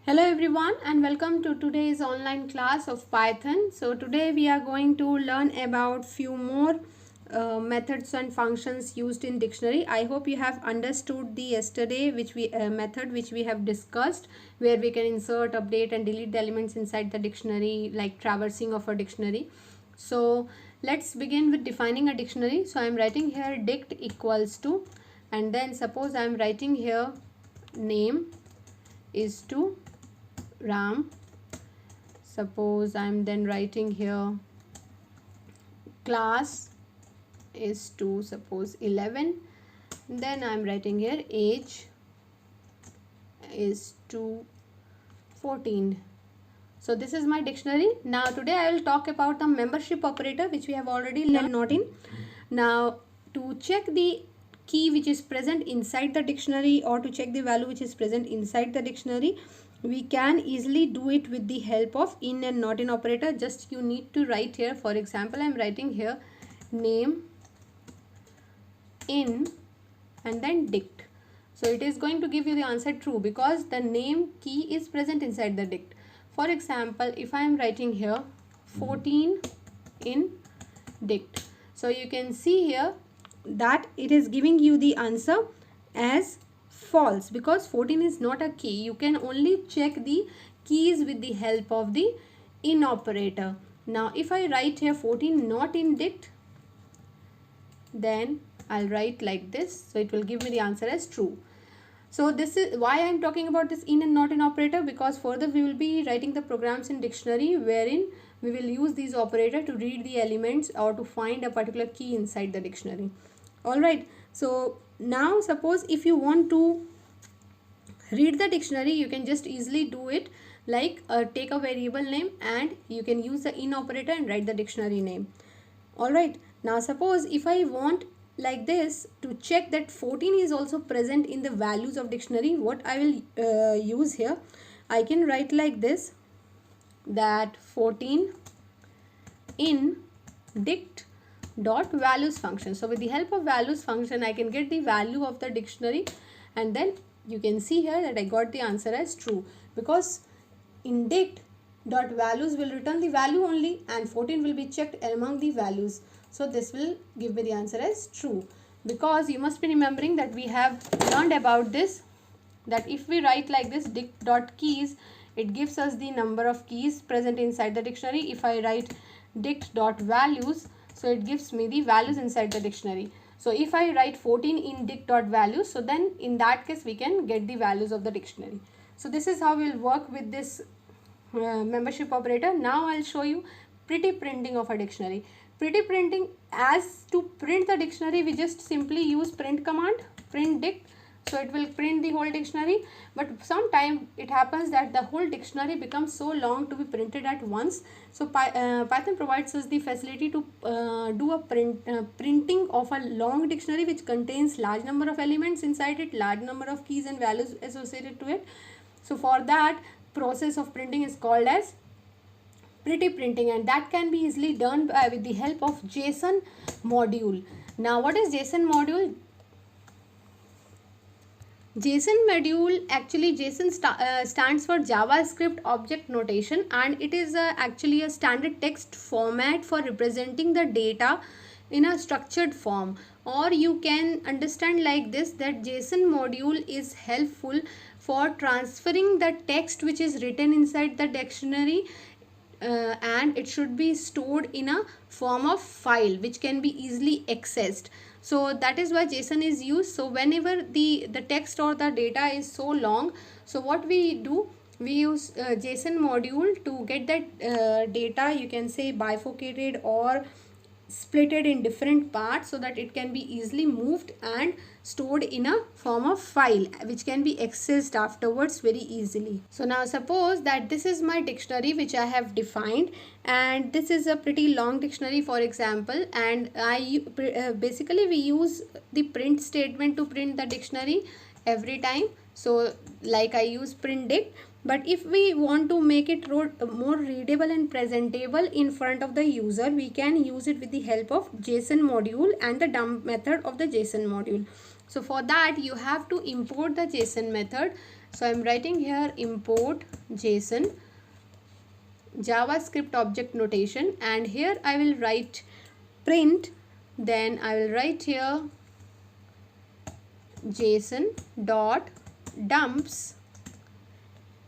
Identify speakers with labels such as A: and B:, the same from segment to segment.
A: Hello everyone and welcome to today's online class of Python. So today we are going to learn about few more methods and functions used in dictionary. I hope you have understood the yesterday method which we have discussed, where we can insert, update and delete the elements inside the dictionary, like traversing of a dictionary. So let's begin with defining a dictionary. So I am writing here dict equals to, and then suppose I am writing here name is to Ram. Suppose I'm then writing here class is to suppose 11. Then I'm writing here age is to 14. So this is my dictionary. Now today I will talk about the membership operator, which we have already learned not in. Now to check the key which is present inside the dictionary, or to check the value which is present inside the dictionary, we can easily do it with the help of in and not in operator. Just you need to write here, for example I am writing here name in and then dict. So it is going to give you the answer true because the name key is present inside the dict. For example, if I am writing here 14 in dict, so you can see here that it is giving you the answer as false because 14 is not a key. You can only check the keys with the help of the in operator. Now if I write here 14 not in dict, then I'll write like this, so it will give me the answer as true. So this is why I am talking about this in and not in operator, because further we will be writing the programs in dictionary wherein we will use these operator to read the elements or to find a particular key inside the dictionary. Alright, so now suppose if you want to read the dictionary, you can just easily do it like take a variable name and you can use the in operator and write the dictionary name. Alright, now suppose if I want like this to check that 14 is also present in the values of dictionary, what I will use here, I can write like this, that 14 in dict dot values function. So with the help of values function I can get the value of the dictionary, and then you can see here that I got the answer as true because in dict dot values will return the value only and 14 will be checked among the values. So this will give me the answer as true, because you must be remembering that we have learned about this, that if we write like this dict dot keys, it gives us the number of keys present inside the dictionary. If I write dict dot values, so it gives me the values inside the dictionary. So if I write 14 in dict dot values, so then in that case we can get the values of the dictionary. So this is how we will work with this membership operator. Now I'll show you pretty printing of a dictionary. Pretty printing, as to print the dictionary we just simply use print command, print dict, so it will print the whole dictionary. But sometimes it happens that the whole dictionary becomes so long to be printed at once. So Python provides us the facility to do a printing of a long dictionary which contains large number of elements inside it, large number of keys and values associated to it. So for that process of printing is called as pretty printing, and that can be easily done with the help of JSON module. Now what is JSON module? JSON module, actually JSON stands for JavaScript Object Notation, and it is actually a standard text format for representing the data in a structured form. Or you can understand like this, that JSON module is helpful for transferring the text which is written inside the dictionary, and it should be stored in a form of file which can be easily accessed. So that is why JSON is used. So whenever the text or the data is so long, so what we do, we use JSON module to get that data, you can say bifurcated or splitted in different parts, so that it can be easily moved and stored in a form of file which can be accessed afterwards very easily. So now suppose that this is my dictionary which I have defined, and this is a pretty long dictionary, for example, and basically we use the print statement to print the dictionary every time. So like I use print dict, but if we want to make it more readable and presentable in front of the user, we can use it with the help of JSON module and the dump method of the JSON module. So for that you have to import the JSON method. So I'm writing here import JSON JavaScript object notation, and here I will write print, then I will write here JSON dot dumps,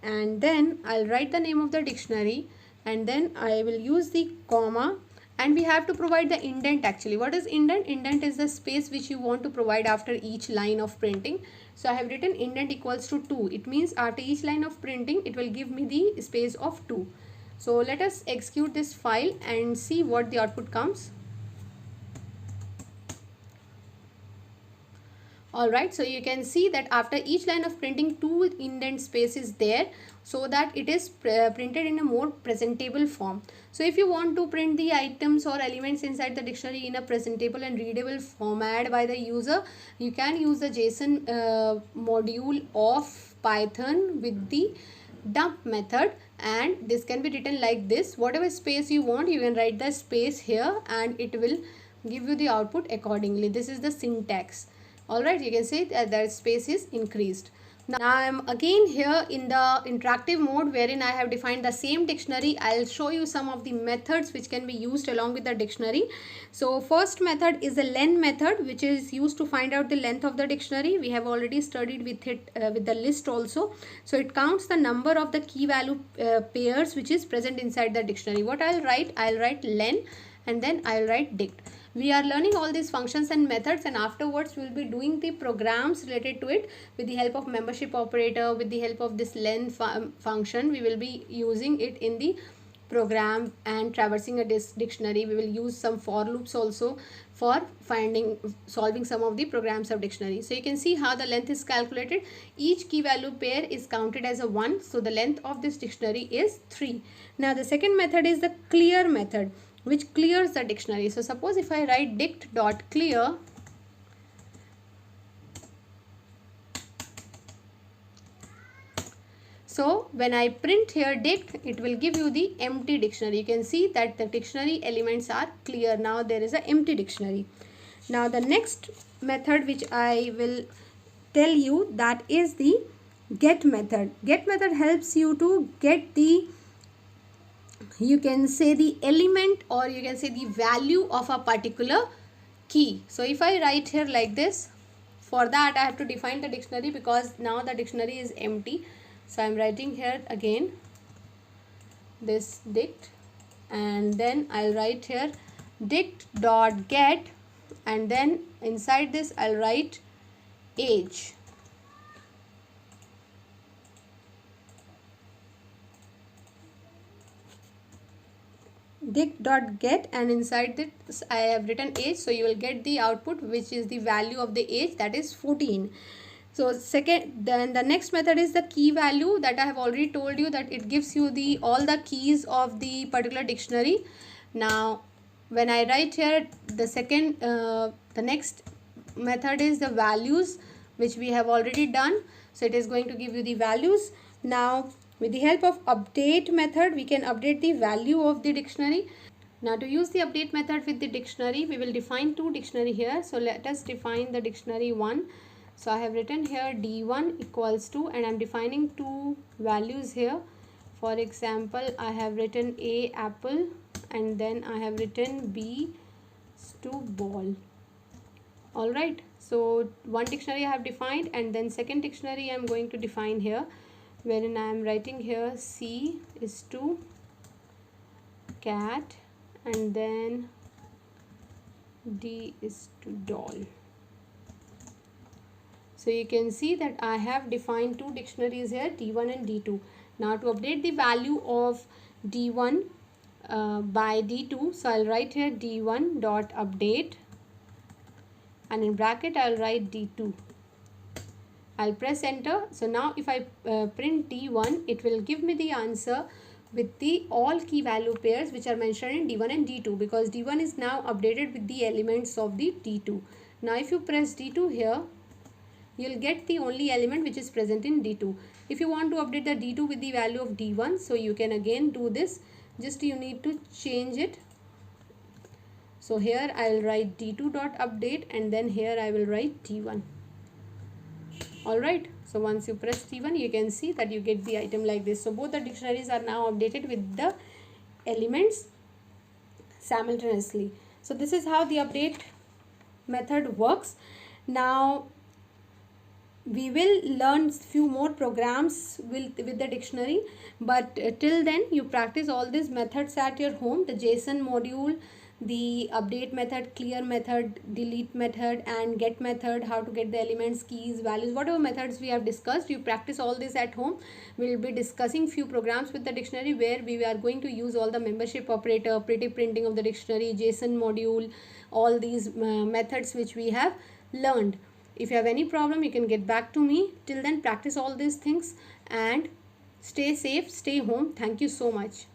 A: and then I'll write the name of the dictionary, and then I will use the comma, and we have to provide the indent. Actually, what is indent? Indent is the space which you want to provide after each line of printing. So I have written indent equals to 2. It means after each line of printing it will give me the space of 2. So let us execute this file and see what the output comes. Alright, so you can see that after each line of printing 2 indent space is there, so that it is printed in a more presentable form. So if you want to print the items or elements inside the dictionary in a presentable and readable format by the user, you can use the JSON module of Python with the dump method, and this can be written like this. Whatever space you want, you can write the space here and it will give you the output accordingly. This is the syntax. Alright, you can see that the space is increased. Now I am again here in the interactive mode, wherein I have defined the same dictionary. I'll show you some of the methods which can be used along with the dictionary. So first method is the len method, which is used to find out the length of the dictionary. We have already studied with it with the list also. So it counts the number of the key value pairs which is present inside the dictionary. What I'll write len, and then I'll write dict. We are learning all these functions and methods, and afterwards we will be doing the programs related to it with the help of membership operator, with the help of this len function. We will be using it in the program and traversing a dictionary. We will use some for loops also for solving some of the programs of dictionary. So you can see how the length is calculated. Each key value pair is counted as a 1. So the length of this dictionary is 3. Now the second method is the clear method, which clears the dictionary. So suppose if I write dict.clear, so when I print here dict, it will give you the empty dictionary. You can see that the dictionary elements are clear. Now there is an empty dictionary. Now the next method which I will tell you, that is the get method. Get method helps you to get the, you can say the element, or you can say the value of a particular key. So if I write here like this, for that I have to define the dictionary because now the dictionary is empty. So I'm writing here again this dict, and then I'll write here dict.get, and then inside this I'll write age. Dict.get, and inside this I have written age. So you will get the output which is the value of the age, that is 14. So then the next method is the key value, that I have already told you that it gives you the all the keys of the particular dictionary. Now when I write here the next method is the values, which we have already done. So it is going to give you the values. Now with the help of update method, we can update the value of the dictionary. Now to use the update method with the dictionary, we will define two dictionary here. So let us define the dictionary 1. So I have written here d1 equals to, and I am defining two values here. For example, I have written A apple, and then I have written B to ball. Alright, so one dictionary I have defined, and then second dictionary I am going to define here, wherein I am writing here C is to cat, and then D is to doll. So you can see that I have defined two dictionaries here, D1 and D2. Now to update the value of D1 by D2, so I'll write here D1 dot update, and in bracket I'll write D2. I'll press enter. So now if I print D1, it will give me the answer with the all key value pairs which are mentioned in D1 and D2, because D1 is now updated with the elements of the D2. Now if you press D2 here, you'll get the only element which is present in D2. If you want to update the D2 with the value of D1, so you can again do this, just you need to change it. So here I'll write D2 dot update, and then here I will write D1. All right, so once you press T1, you can see that you get the item like this. So both the dictionaries are now updated with the elements simultaneously. So this is how the update method works. Now we will learn few more programs with the dictionary, but till then you practice all these methods at your home: the JSON module, the update method, clear method, delete method, and get method, how to get the elements, keys, values, whatever methods we have discussed. You practice all this at home. We will be discussing few programs with the dictionary where we are going to use all the membership operator, pretty printing of the dictionary, JSON module, all these methods which we have learned. If you have any problem, you can get back to me. Till then, practice all these things and stay safe, stay home. Thank you so much.